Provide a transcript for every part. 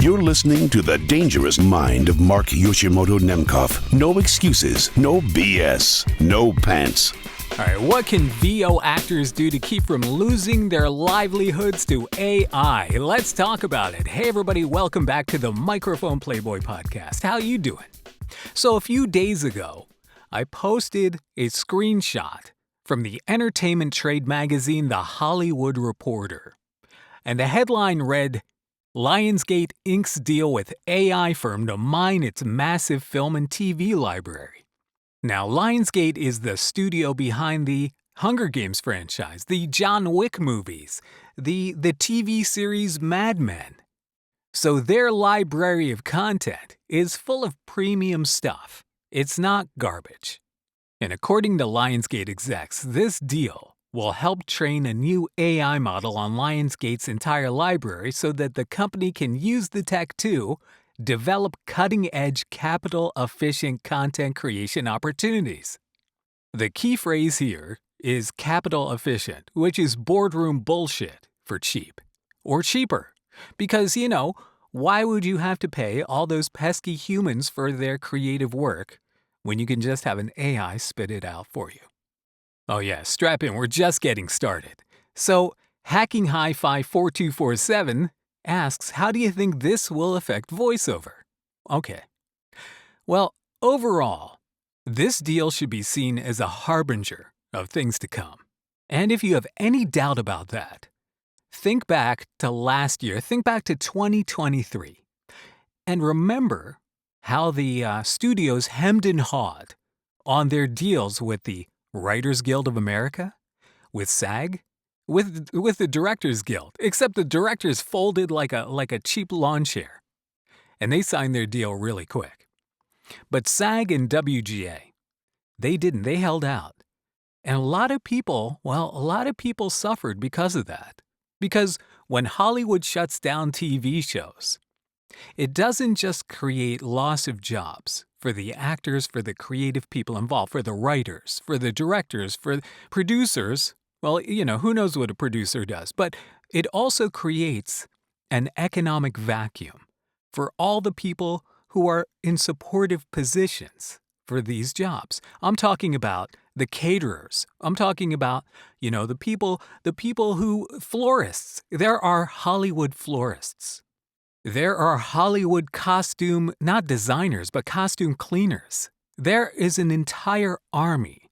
You're listening to The Dangerous Mind of Mark Yoshimoto Nemkov. No excuses, no BS, no pants. All right, what can VO actors do to keep from losing their livelihoods to AI? Let's talk about it. Hey everybody, welcome back to the Microphone Playboy podcast. How you doing? So a few days ago, I posted a screenshot from the entertainment trade magazine The Hollywood Reporter. And the headline read, Lionsgate inks deal with AI firm to mine its massive film and TV library. Now, Lionsgate is the studio behind the Hunger Games franchise, the John Wick movies, the TV series Mad Men. So their library of content is full of premium stuff. It's not garbage. And according to Lionsgate execs, this deal will help train a new AI model on Lionsgate's entire library so that the company can use the tech to develop cutting-edge, capital-efficient content creation opportunities. The key phrase here is capital-efficient, which is boardroom bullshit for cheap. Or cheaper. Because, why would you have to pay all those pesky humans for their creative work when you can just have an AI spit it out for you? Oh yeah, strap in, we're just getting started. So, Hacking Hi-Fi 4247 asks, how do you think this will affect voiceover? Okay. Well, overall, this deal should be seen as a harbinger of things to come. And if you have any doubt about that, think back to last year, think back to 2023, and remember how the studios hemmed and hawed on their deals with the Writers Guild of America, with SAG, with the Directors Guild, except the directors folded like a cheap lawn chair, and they signed their deal really quick. But SAG and WGA, they didn't. They held out. And a lot of people suffered because of that. Because when Hollywood shuts down TV shows, it doesn't just create loss of jobs for the actors, for the creative people involved, for the writers, for the directors, for producers. Well, who knows what a producer does, but it also creates an economic vacuum for all the people who are in supportive positions for these jobs. I'm talking about the caterers. I'm talking about, the people who, florists. There are Hollywood florists. There are Hollywood costume, not designers, but costume cleaners. There is an entire army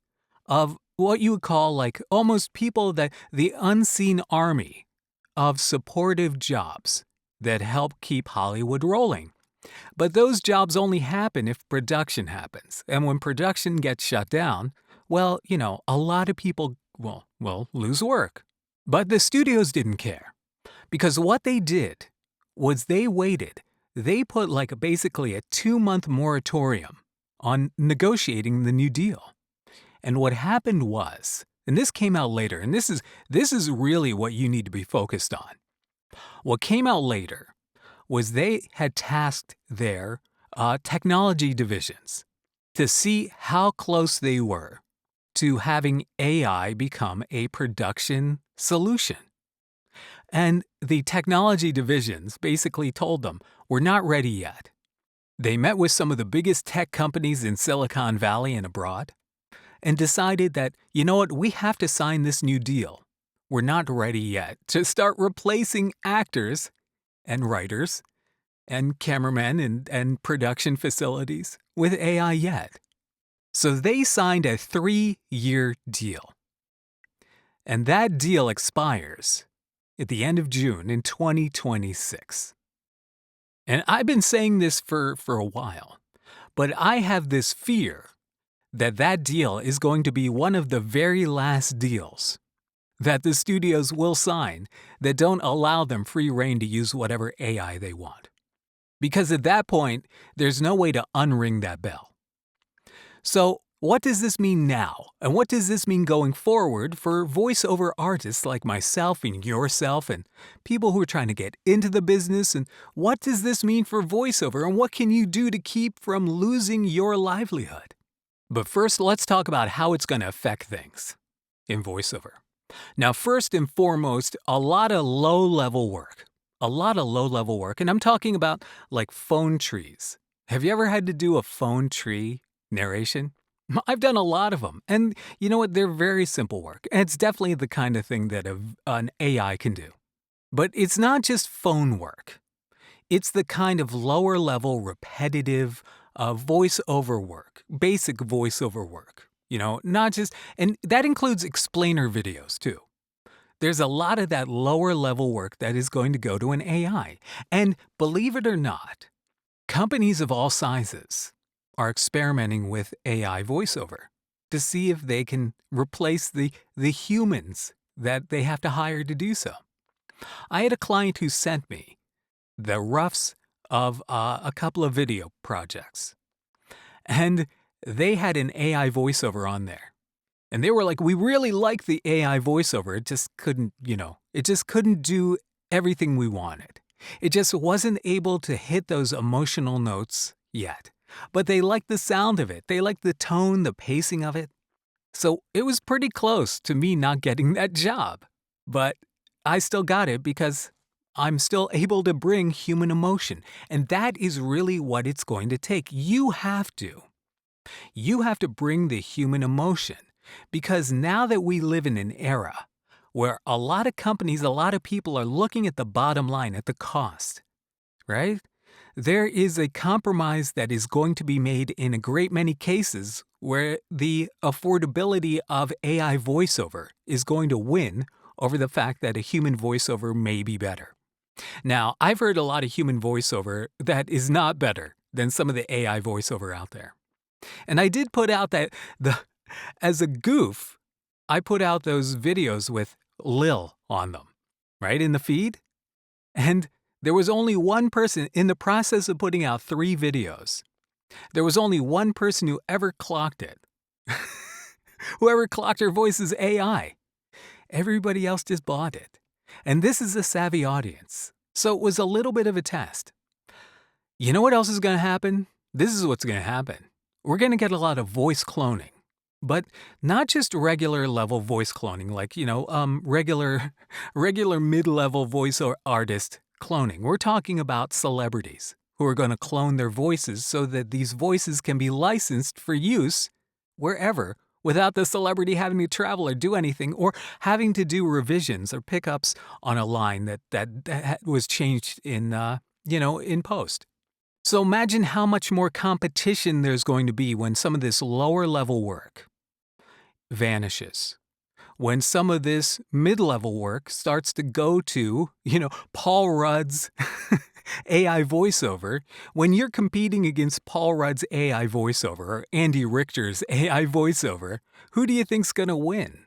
of what you would call almost people the unseen army of supportive jobs that help keep Hollywood rolling. But those jobs only happen if production happens. And when production gets shut down, well, a lot of people will lose work. But the studios didn't care. Because what they did was they waited. They put basically a 2-month moratorium on negotiating the new deal. And what happened was, and this came out later, and this is really what you need to be focused on. What came out later was they had tasked their technology divisions to see how close they were to having AI become a production solution. And the technology divisions basically told them, we're not ready yet. They met with some of the biggest tech companies in Silicon Valley and abroad, and decided that, we have to sign this new deal. We're not ready yet to start replacing actors and writers and cameramen and production facilities with AI yet. So they signed a 3-year deal. And that deal expires at the end of June in 2026. And I've been saying this for a while, but I have this fear that deal is going to be one of the very last deals that the studios will sign that don't allow them free rein to use whatever AI they want. Because at that point, there's no way to unring that bell. So what does this mean now? And what does this mean going forward for voiceover artists like myself and yourself and people who are trying to get into the business? And what does this mean for voiceover? And what can you do to keep from losing your livelihood? But first, let's talk about how it's going to affect things in voiceover. Now, first and foremost, a lot of low-level work. a lot of low-level work, and I'm talking about like phone trees. Have you ever had to do a phone tree narration? I've done a lot of them, and you know what? They're very simple work, and it's definitely the kind of thing that an AI can do. But it's not just phone work. It's the kind of lower-level, repetitive voiceover work, basic voiceover work. Not just, and that includes explainer videos too. There's a lot of that lower-level work that is going to go to an AI. And believe it or not, companies of all sizes are experimenting with AI voiceover to see if they can replace the humans that they have to hire to do so. I had a client who sent me the roughs of a couple of video projects, and they had an AI voiceover on there. And they were like, we really like the AI voiceover. It just couldn't, it just couldn't do everything we wanted. It just wasn't able to hit those emotional notes yet. But they liked the sound of it. They liked the tone, the pacing of it. So it was pretty close to me not getting that job. But I still got it because I'm still able to bring human emotion. And that is really what it's going to take. You have to bring the human emotion. Because now that we live in an era where a lot of companies, a lot of people are looking at the bottom line, at the cost, right? There is a compromise that is going to be made in a great many cases where the affordability of AI voiceover is going to win over the fact that a human voiceover may be better. Now, I've heard a lot of human voiceover that is not better than some of the AI voiceover out there. And I did put out that as a goof, I put out those videos with Lil on them, right, in the feed. And there was only one person in the process of putting out 3 videos. There was only one person who ever clocked it. Whoever clocked her voice is AI. Everybody else just bought it. And this is a savvy audience. So it was a little bit of a test. You know what else is going to happen? This is what's going to happen. We're going to get a lot of voice cloning. But not just regular level voice cloning, like, regular mid-level voice or artist cloning. We're talking about celebrities who are going to clone their voices so that these voices can be licensed for use wherever without the celebrity having to travel or do anything or having to do revisions or pickups on a line that was changed in post. So imagine how much more competition there's going to be when some of this lower level work vanishes. When some of this mid-level work starts to go to, Paul Rudd's AI voiceover, when you're competing against Paul Rudd's AI voiceover or Andy Richter's AI voiceover, who do you think's going to win?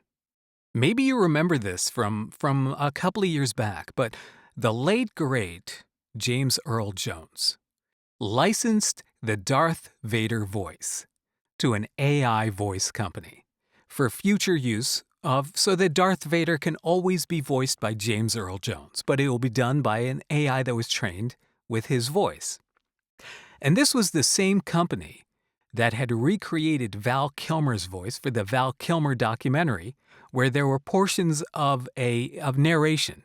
Maybe you remember this from a couple of years back, but the late, great James Earl Jones licensed the Darth Vader voice to an AI voice company for future use so that Darth Vader can always be voiced by James Earl Jones, but it will be done by an AI that was trained with his voice. And this was the same company that had recreated Val Kilmer's voice for the Val Kilmer documentary, where there were portions of narration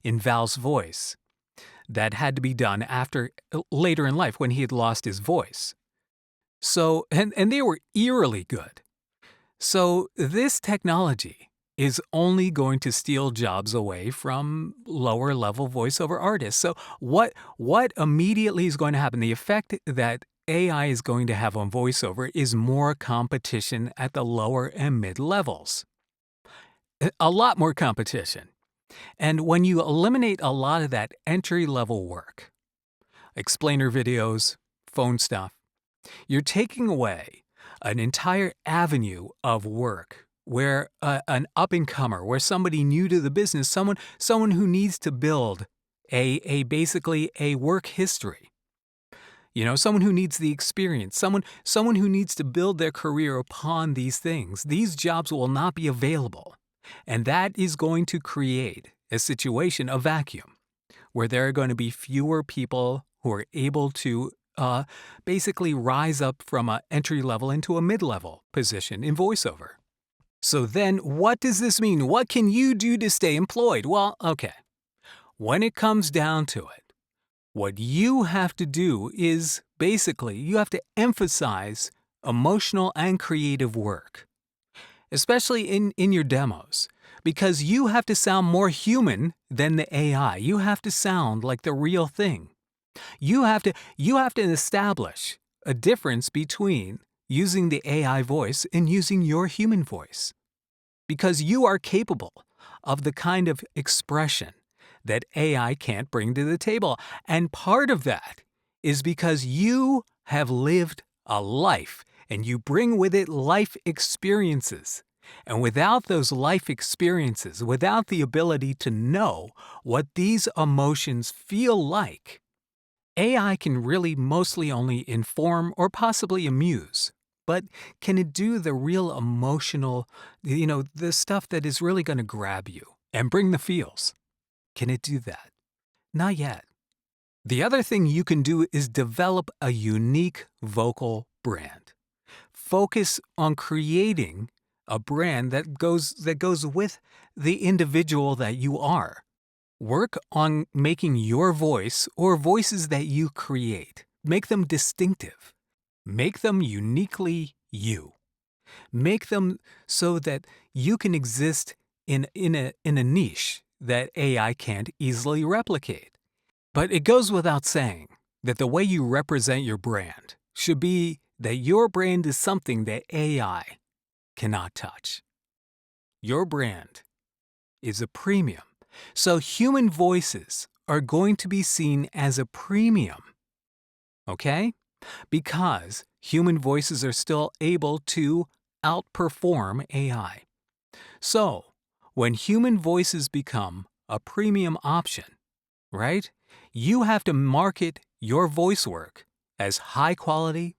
in Val's voice that had to be done later in life when he had lost his voice. So, and they were eerily good. So this technology is only going to steal jobs away from lower level voiceover artists. So what immediately is going to happen? The effect that AI is going to have on voiceover is more competition at the lower and mid levels. A lot more competition. And when you eliminate a lot of that entry-level work, explainer videos, phone stuff, you're taking away an entire avenue of work where an up-and-comer, where somebody new to the business, someone who needs to build basically a work history, someone who needs the experience, someone who needs to build their career upon these things. These jobs will not be available. And that is going to create a situation, a vacuum, where there are going to be fewer people who are able to basically rise up from an entry level into a mid-level position in voiceover. So then what does this mean? What can you do to stay employed? Well, okay. When it comes down to it, what you have to do is basically you have to emphasize emotional and creative work, especially in your demos, because you have to sound more human than the AI. You have to sound like the real thing. You have to establish a difference between using the AI voice and using your human voice, because you are capable of the kind of expression that AI can't bring to the table. And part of that is because you have lived a life and you bring with it life experiences. And without those life experiences, without the ability to know what these emotions feel like, AI can really mostly only inform or possibly amuse. But can it do the real emotional, the stuff that is really going to grab you and bring the feels? Can it do that? Not yet. The other thing you can do is develop a unique vocal brand. Focus on creating a brand that goes with the individual that you are. Work on making your voice or voices that you create. Make them distinctive. Make them uniquely you. Make them so that you can exist in a niche that AI can't easily replicate. But it goes without saying that the way you represent your brand should be that your brand is something that AI cannot touch. Your brand is a premium. So human voices are going to be seen as a premium. Okay? Because human voices are still able to outperform AI. So, when human voices become a premium option, right? You have to market your voice work as high quality,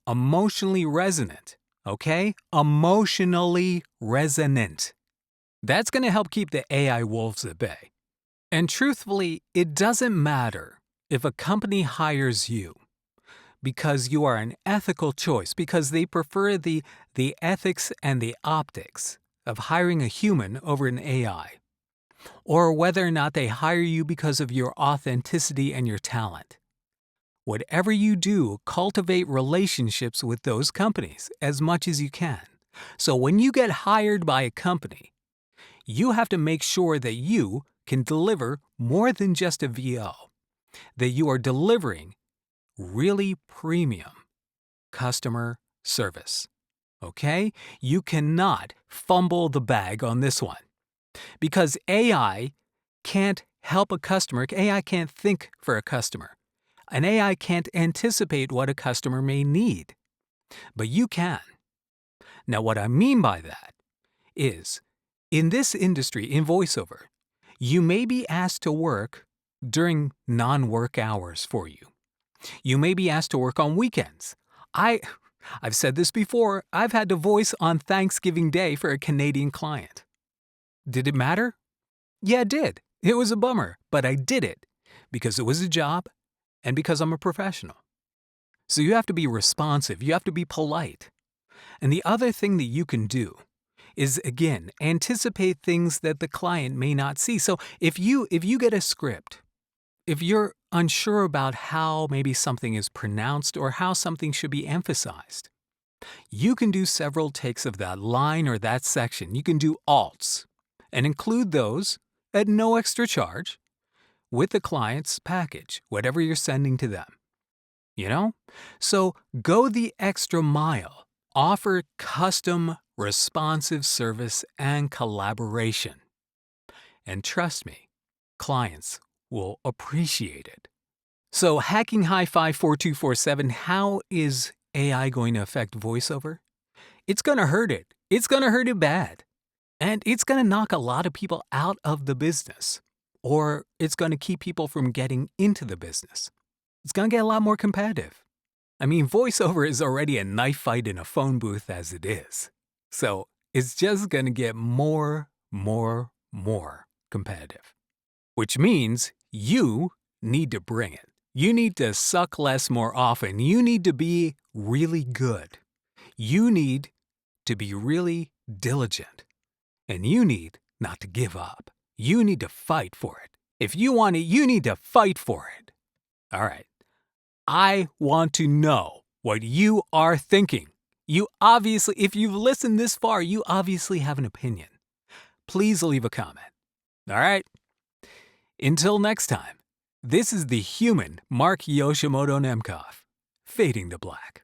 emotionally resonant, okay? Emotionally resonant. That's going to help keep the AI wolves at bay. And truthfully, it doesn't matter if a company hires you because you are an ethical choice, because they prefer the ethics and the optics of hiring a human over an AI, or whether or not they hire you because of your authenticity and your talent. Whatever you do, cultivate relationships with those companies as much as you can. So when you get hired by a company, you have to make sure that you can deliver more than just a VO, that you are delivering really premium customer service. Okay? You cannot fumble the bag on this one, because AI can't help a customer. AI can't think for a customer. An AI can't anticipate what a customer may need, but you can. Now, what I mean by that is, in this industry, in voiceover, you may be asked to work during non-work hours for you. You may be asked to work on weekends. I've said this before, I've had to voice on Thanksgiving Day for a Canadian client. Did it matter? Yeah, it did. It was a bummer, but I did it because it was a job and because I'm a professional. So you have to be responsive. You have to be polite. And the other thing that you can do is, again, anticipate things that the client may not see. So if you get a script, if you're unsure about how maybe something is pronounced or how something should be emphasized, you can do several takes of that line or that section. You can do alts and include those at no extra charge with the client's package, whatever you're sending to them. So go the extra mile. Offer custom, responsive service and collaboration. And trust me, clients will appreciate it. So, Hacking Hi-Fi 4247, how is AI going to affect voiceover? It's going to hurt it. It's going to hurt it bad. And it's going to knock a lot of people out of the business. Or it's going to keep people from getting into the business. It's going to get a lot more competitive. I mean, voiceover is already a knife fight in a phone booth as it is. So, it's just going to get more competitive. Which means you need to bring it. You need to suck less more often. You need to be really good. You need to be really diligent. And you need not to give up. You need to fight for it. If you want it, you need to fight for it. All right. I want to know what you are thinking. You obviously, if you've listened this far, you obviously have an opinion. Please leave a comment. All right? Until next time, this is the human Mark Yoshimoto Nemkov, fading to black.